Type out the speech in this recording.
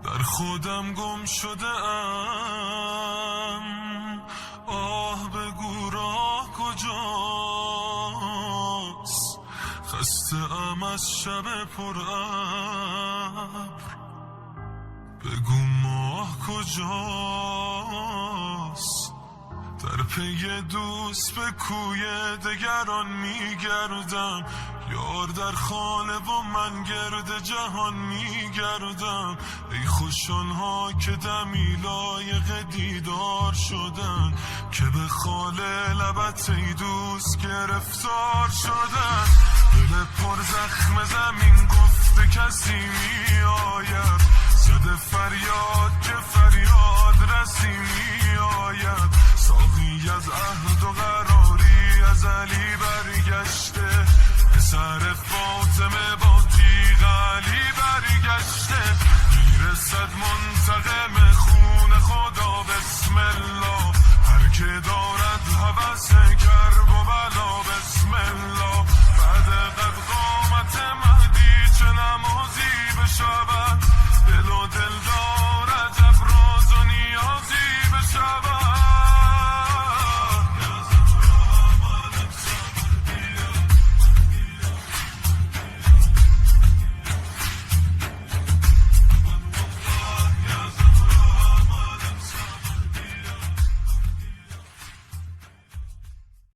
در خودم گم شده ام. آه بگو راه کجاست، خسته ام از شب پر ابر. بگو ماه کجاست، در پی دوست به کوی دگران میگردم. یار در خانه و من گرد جهان میگردم. ای خوشانها که دمی لایق دیدار شدن، که به خاله لبت ای دوست گرفتار شدن. دل پر زخم زمین گفته کسی میآید، زده فریاد که فریاد رسی میآید. ساقی از عهد و قراری از علی برگشته، پسر فاطمه